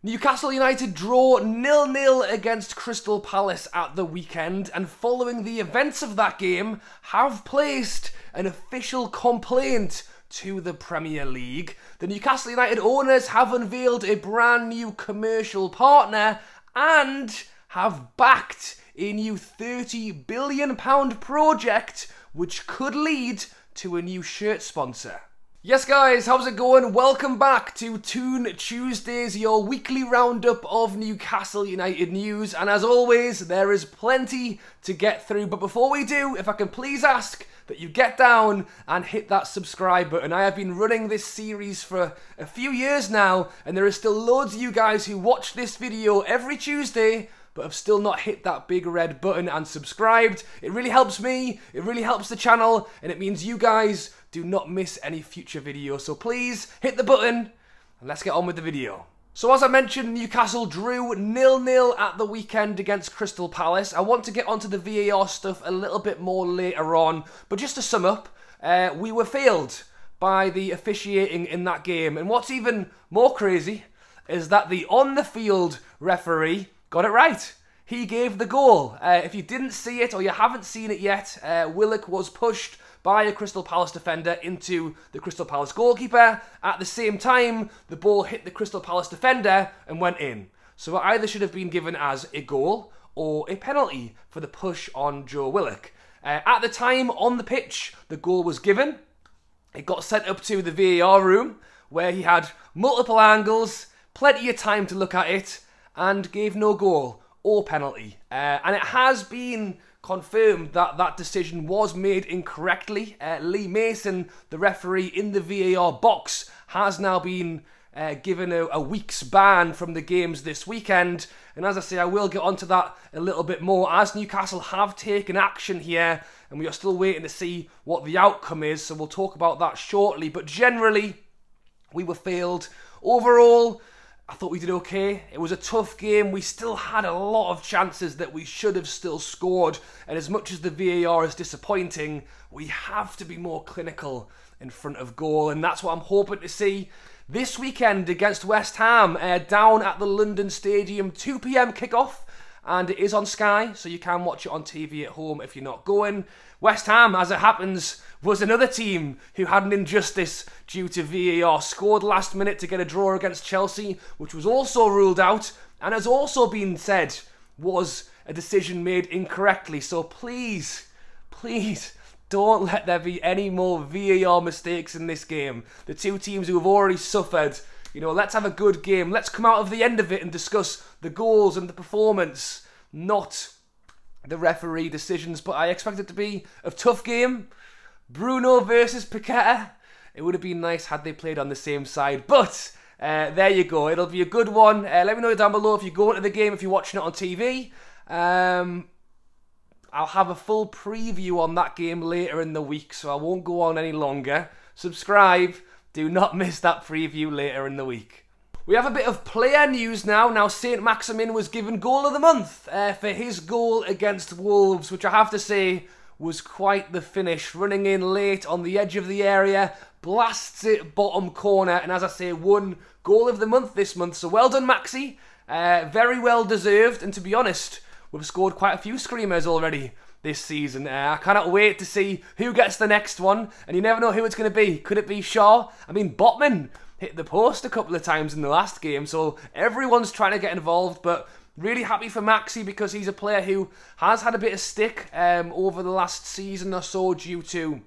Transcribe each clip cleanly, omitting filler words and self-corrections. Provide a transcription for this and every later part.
Newcastle United draw 0-0 against Crystal Palace at the weekend, and following the events of that game, have placed an official complaint to the Premier League. The Newcastle United owners have unveiled a brand new commercial partner and have backed a new £30 billion project which could lead to a new shirt sponsor. Yes guys, how's it going? Welcome back to Toon Tuesdays, your weekly roundup of Newcastle United news, and as always there is plenty to get through, but before we do, if I can please ask that you get down and hit that subscribe button. I have been running this series for a few years now, and there is still loads of you guys who watch this video every Tuesday but have still not hit that big red button and subscribed. It really helps me, it really helps the channel, and it means you guys do not miss any future videos. So please hit the button and let's get on with the video. So as I mentioned, Newcastle drew 0-0 at the weekend against Crystal Palace. I want to get onto the VAR stuff a little bit more later on, but just to sum up, we were failed by the officiating in that game, and what's even more crazy is that the on-the-field referee got it right. He gave the goal. If you didn't see it or you haven't seen it yet, Willock was pushed by a Crystal Palace defender into the Crystal Palace goalkeeper. At the same time, the ball hit the Crystal Palace defender and went in. So it either should have been given as a goal or a penalty for the push on Joe Willock. At the time, on the pitch, the goal was given. It got sent up to the VAR room, where he had multiple angles, plenty of time to look at it, and gave no goal or penalty. And it has been confirmed that that decision was made incorrectly. Lee Mason, the referee in the VAR box, has now been given a week's ban from the games this weekend. And as I say, I will get onto that a little bit more, as Newcastle have taken action here, and we are still waiting to see what the outcome is, so we'll talk about that shortly. But generally, we were failed. Overall, I thought we did okay. It was a tough game. We still had a lot of chances that we should have still scored. And as much as the VAR is disappointing, we have to be more clinical in front of goal. And that's what I'm hoping to see this weekend against West Ham, down at the London Stadium, 2 PM kickoff. And it is on Sky, so you can watch it on TV at home if you're not going. West Ham, as it happens, was another team who had an injustice due to VAR. Scored last minute to get a draw against Chelsea, which was also ruled out, and has also been said was a decision made incorrectly. So please, please, don't let there be any more VAR mistakes in this game. The two teams who have already suffered, you know, let's have a good game. Let's come out of the end of it and discuss the goals and the performance, not the referee decisions. But I expect it to be a tough game. Bruno versus Paqueta. It would have been nice had they played on the same side. But there you go. It'll be a good one. Let me know down below if you're going to the game, if you're watching it on TV. I'll have a full preview on that game later in the week, so I won't go on any longer. Subscribe. Do not miss that preview later in the week. We have a bit of player news now. Now, Saint Maximin was given goal of the month for his goal against Wolves, which I have to say was quite the finish. Running in late on the edge of the area, blasts it bottom corner, and as I say, won goal of the month this month. So well done, Maxi. Very well deserved, and to be honest, we've scored quite a few screamers already this season. I cannot wait to see who gets the next one, and you never know who it's going to be. Could it be Shaw? I mean, Botman hit the post a couple of times in the last game, so everyone's trying to get involved, but really happy for Maxi because he's a player who has had a bit of stick over the last season or so due to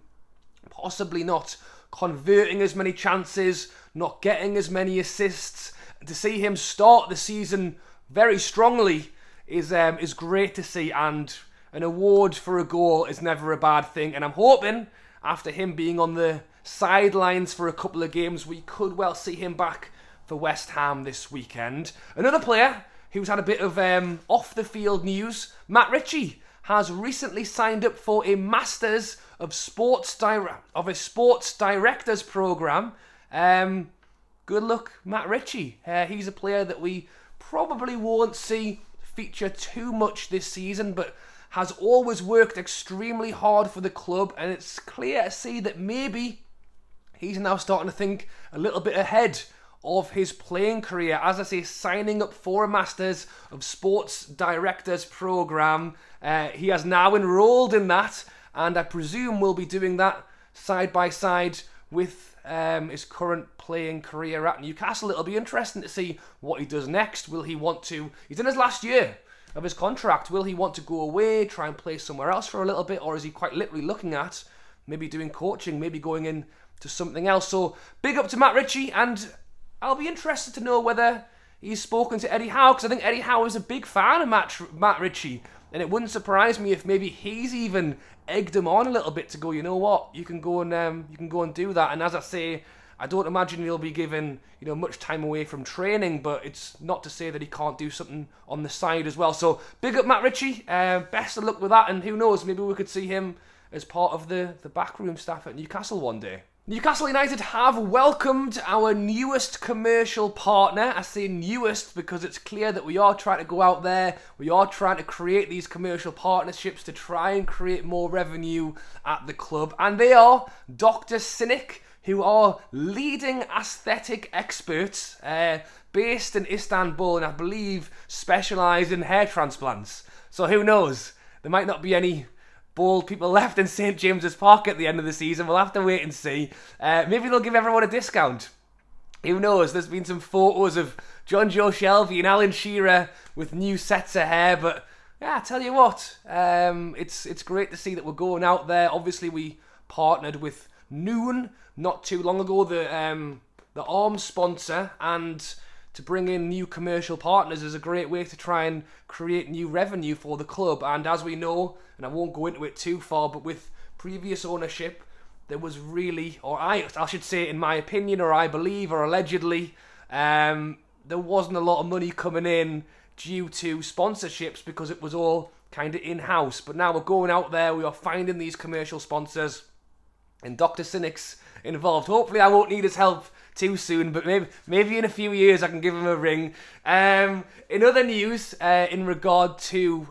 possibly not converting as many chances, not getting as many assists. And to see him start the season very strongly is great to see, and an award for a goal is never a bad thing. And I'm hoping, after him being on the sidelines for a couple of games, we could well see him back for West Ham this weekend. Another player who's had a bit of off-the-field news, Matt Ritchie, has recently signed up for a Masters of Sports Directors program. Good luck, Matt Ritchie. He's a player that we probably won't see feature too much this season, but has always worked extremely hard for the club, and it's clear to see that maybe he's now starting to think a little bit ahead of his playing career. As I say, signing up for a Masters of Sports Directors program. He has now enrolled in that, and I presume will be doing that side by side with his current playing career at Newcastle. It'll be interesting to see what he does next. Will he want to... He's in his last year of his contract. Will he want to go away, try and play somewhere else for a little bit, or is he quite literally looking at maybe doing coaching, maybe going in to something else? So big up to Matt Ritchie, and I'll be interested to know whether he's spoken to Eddie Howe, because I think Eddie Howe is a big fan of Matt Ritchie, and it wouldn't surprise me if maybe he's even egged him on a little bit to go, you know what, you can go and do that. And as I say, I don't imagine he'll be given, you know, much time away from training, but it's not to say that he can't do something on the side as well. So big up Matt Ritchie, best of luck with that, and who knows, maybe we could see him as part of the backroom staff at Newcastle one day. Newcastle United have welcomed our newest commercial partner. I say newest because it's clear that we are trying to go out there, we are trying to create these commercial partnerships to try and create more revenue at the club, and they are Dr. Cynic, who are leading aesthetic experts based in Istanbul, and I believe specialise in hair transplants. So who knows, there might not be any bald people left in St James's Park at the end of the season. We'll have to wait and see. Maybe they'll give everyone a discount. Who knows? There's been some photos of John Joe Shelby and Alan Shearer with new sets of hair, but yeah, I tell you what, it's great to see that we're going out there. Obviously, we partnered with Toon not too long ago, the arms sponsor, and to bring in new commercial partners is a great way to try and create new revenue for the club. And as we know, and I won't go into it too far, but with previous ownership, there was really, or I should say in my opinion, or I believe, or allegedly, there wasn't a lot of money coming in due to sponsorships because it was all kind of in-house. But now we're going out there, we are finding these commercial sponsors, and Dr. Cynic's involved. Hopefully I won't need his help too soon, but maybe in a few years I can give him a ring. In other news, in regard to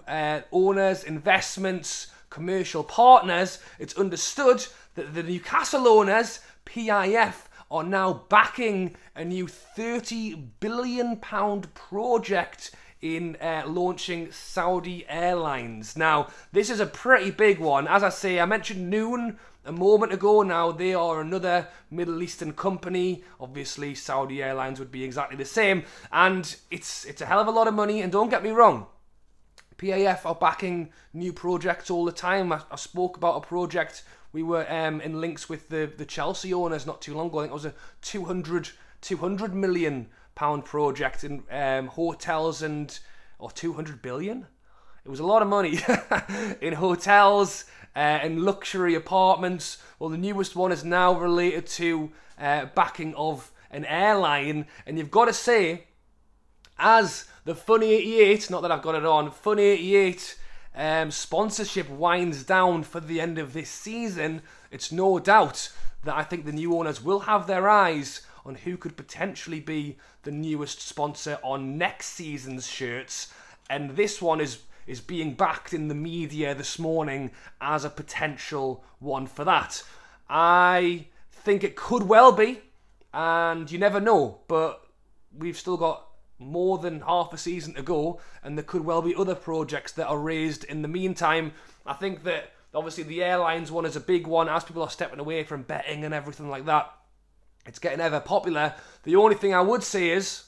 owners, investments, commercial partners, it's understood that the Newcastle owners, PIF, are now backing a new £30 billion project in launching Saudi Airlines. Now, this is a pretty big one. As I say, I mentioned Toon a moment ago. Now, they are another Middle Eastern company. Obviously, Saudi Airlines would be exactly the same. And it's a hell of a lot of money. And don't get me wrong, PAF are backing new projects all the time. I spoke about a project. We were in links with the Chelsea owners not too long ago. I think it was a £200 million project in hotels or 200 billion. It was a lot of money in hotels and luxury apartments. Well, the newest one is now related to backing of an airline, and you've got to say, as the Fun 88, not that I've got it on, Fun 88 sponsorship winds down for the end of this season, it's no doubt that I think the new owners will have their eyes on who could potentially be the newest sponsor on next season's shirts, and this one is being backed in the media this morning as a potential one for that. I think it could well be, and you never know, but we've still got more than half a season to go, and there could well be other projects that are raised in the meantime. I think that obviously the airlines one is a big one, as people are stepping away from betting and everything like that. It's getting ever popular. The only thing I would say is,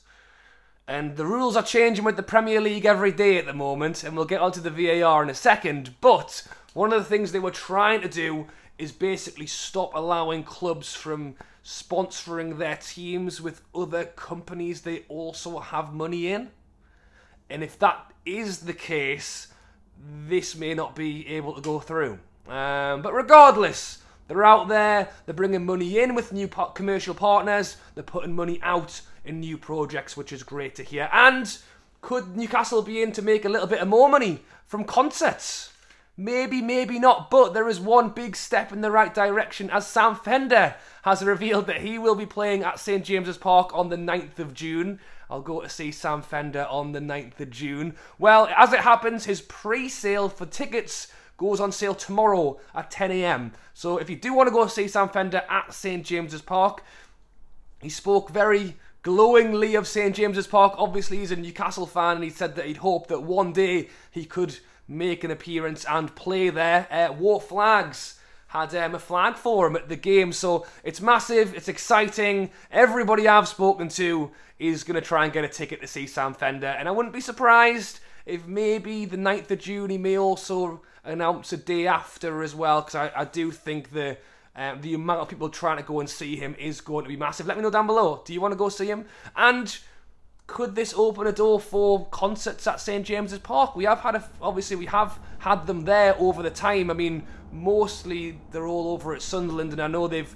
and the rules are changing with the Premier League every day at the moment, and we'll get onto the VAR in a second, but one of the things they were trying to do is basically stop allowing clubs from sponsoring their teams with other companies they also have money in. And if that is the case, this may not be able to go through. But regardless, they're out there, they're bringing money in with new commercial partners, they're putting money out in new projects, which is great to hear. And could Newcastle be in to make a little bit of more money from concerts? Maybe, maybe not, but there is one big step in the right direction, as Sam Fender has revealed that he will be playing at St James's Park on the 9th of June. I'll go to see Sam Fender on the 9th of June. Well, as it happens, his pre-sale for tickets goes on sale tomorrow at 10 AM. So if you do want to go see Sam Fender at St James's Park, he spoke very glowingly of St James's Park. Obviously, he's a Newcastle fan, and he said that he'd hoped that one day he could make an appearance and play there. Wore flags. Had a flag for him at the game, so it's massive, it's exciting. Everybody I've spoken to is going to try and get a ticket to see Sam Fender, and I wouldn't be surprised if maybe the 9th of June he may also announce a day after as well, because I do think the amount of people trying to go and see him is going to be massive. Let me know down below, do you want to go see him? And could this open a door for concerts at St James's Park? We have had, obviously we have had them there over the time. I mean, mostly they're all over at Sunderland, and I know they've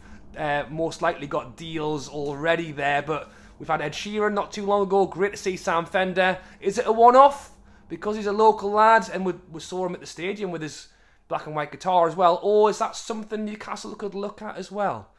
most likely got deals already there, but we've had Ed Sheeran not too long ago. Great to see Sam Fender. Is it a one-off because he's a local lad and we saw him at the stadium with his black and white guitar as well, or is that something Newcastle could look at as well?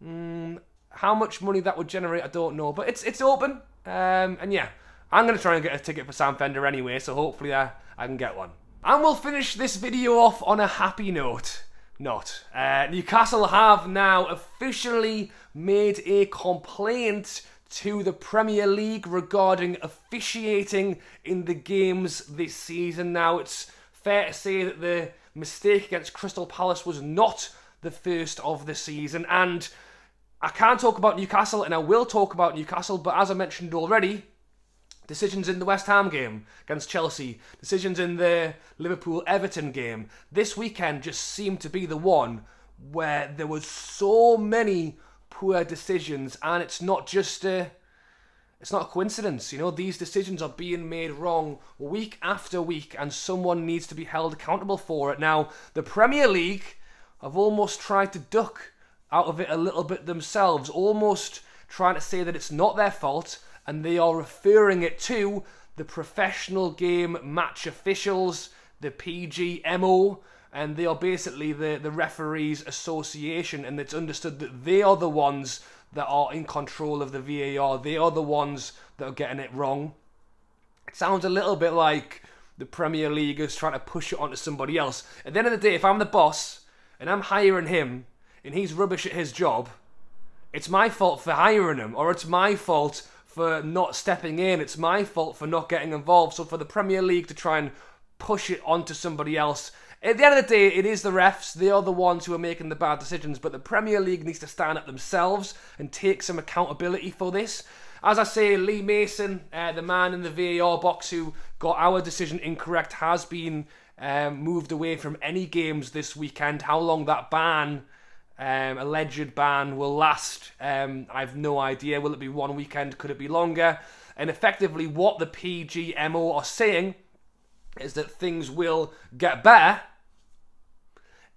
How much money that would generate, I don't know, but it's open. And yeah, I'm going to try and get a ticket for Sam Fender anyway, so hopefully I can get one. And we'll finish this video off on a happy note. Newcastle have now officially made a complaint to the Premier League regarding officiating in the games this season. Now, it's fair to say that the mistake against Crystal Palace was not the first of the season, and I can't talk about Newcastle, and I will talk about Newcastle, but as I mentioned already, decisions in the West Ham game against Chelsea, decisions in the Liverpool-Everton game, this weekend just seemed to be the one where there was so many poor decisions, and it's not just it's not a coincidence. You know, these decisions are being made wrong week after week, and someone needs to be held accountable for it. Now, the Premier League have almost tried to duck out of it a little bit themselves, almost trying to say that it's not their fault, and they are referring it to the professional game match officials, the PGMO, and they are basically the referees association, and it's understood that they are the ones that are in control of the VAR. They are the ones that are getting it wrong. It sounds a little bit like the Premier League is trying to push it onto somebody else. At the end of the day, if I'm the boss and I'm hiring him and he's rubbish at his job, it's my fault for hiring him, or it's my fault for not stepping in. It's my fault for not getting involved. So for the Premier League to try and push it onto somebody else, at the end of the day, it is the refs. They are the ones who are making the bad decisions, but the Premier League needs to stand up themselves and take some accountability for this. As I say, Lee Mason, the man in the VAR box who got our decision incorrect, has been moved away from any games this weekend. How long that ban, alleged ban, will last, I've no idea. Will it be one weekend? Could it be longer? And effectively what the PGMO are saying is that things will get better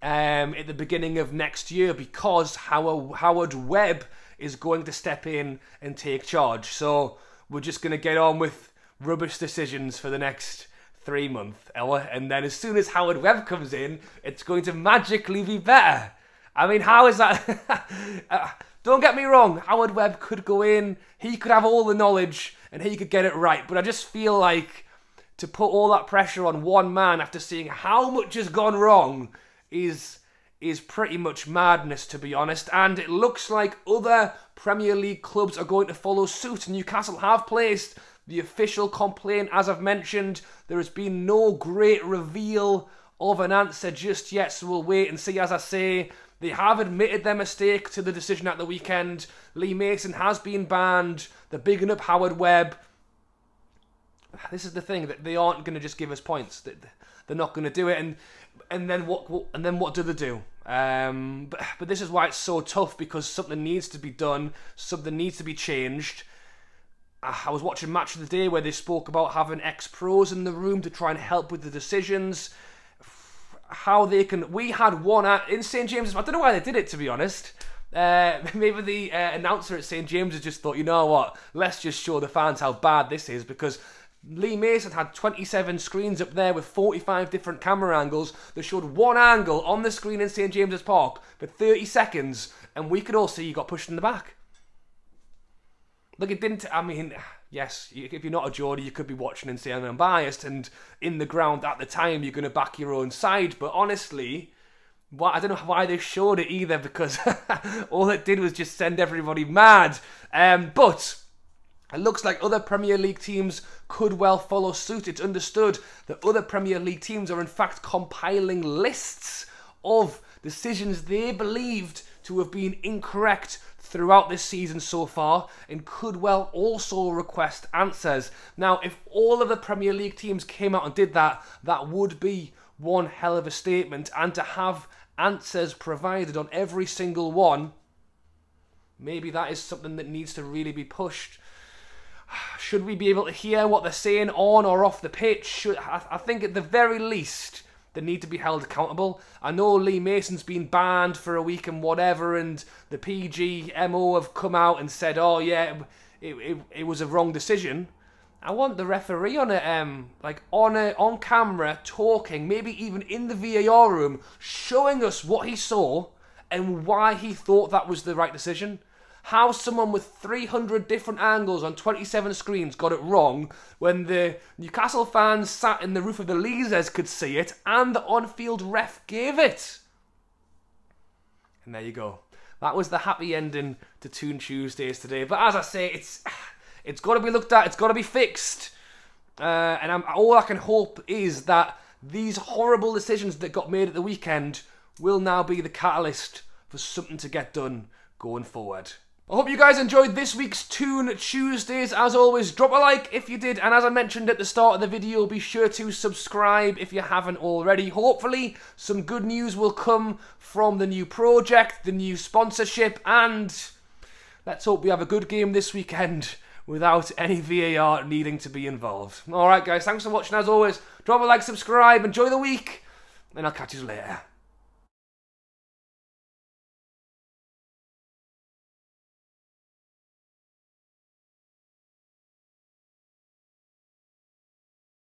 at the beginning of next year, because Howard Webb is going to step in and take charge. So we're just going to get on with rubbish decisions for the next 3 months. And then as soon as Howard Webb comes in, it's going to magically be better. I mean, how is that? Don't get me wrong, Howard Webb could go in, he could have all the knowledge, and he could get it right. But I just feel like to put all that pressure on one man after seeing how much has gone wrong is pretty much madness, to be honest. And it looks like other Premier League clubs are going to follow suit. Newcastle have placed the official complaint, as I've mentioned. There has been no great reveal of an answer just yet, so we'll wait and see. As I say, they have admitted their mistake to the decision at the weekend. Lee Mason has been banned. They're bigging up Howard Webb. This is the thing, that they aren't going to just give us points. They're not going to do it, and then what do they do? But this is why it's so tough, because something needs to be done, something needs to be changed. I was watching Match of the Day where they spoke about having ex-pros in the room to try and help with the decisions. How they can... We had one in St James's. I don't know why they did it, to be honest. Maybe the announcer at St James's just thought, you know what, let's just show the fans how bad this is, because Lee Mason had 27 screens up there with 45 different camera angles that showed one angle on the screen in St James's Park for 30 seconds, and we could all see he got pushed in the back. Look, it didn't... I mean, yes, if you're not a Geordie, you could be watching and saying I'm biased, and in the ground at the time, you're going to back your own side, but honestly, I don't know why they showed it either, because all it did was just send everybody mad. But It looks like other Premier League teams could well follow suit. It's understood that other Premier League teams are in fact compiling lists of decisions they believed to have been incorrect throughout this season so far, and could well also request answers. Now, if all of the Premier League teams came out and did that, that would be one hell of a statement, and to have answers provided on every single one, maybe that is something that needs to really be pushed. Should we be able to hear what they're saying on or off the pitch? I think at the very least, they need to be held accountable. I know Lee Mason's been banned for a week and whatever, and the PGMO have come out and said, oh yeah, it was a wrong decision. I want the referee on on camera, talking, maybe even in the VAR room, showing us what he saw and why he thought that was the right decision. How someone with 300 different angles on 27 screens got it wrong when the Newcastle fans sat in the roof of the Leazes could see it and the on-field ref gave it. And there you go. That was the happy ending to Toon Tuesdays today. But as I say, it's got to be looked at. It's got to be fixed. And all I can hope is that these horrible decisions that got made at the weekend will now be the catalyst for something to get done going forward. I hope you guys enjoyed this week's Toon Tuesdays. As always, drop a like if you did, and as I mentioned at the start of the video, be sure to subscribe if you haven't already. Hopefully, some good news will come from the new project, the new sponsorship, and let's hope we have a good game this weekend without any VAR needing to be involved. Alright guys, thanks for watching as always. Drop a like, subscribe, enjoy the week, and I'll catch you later.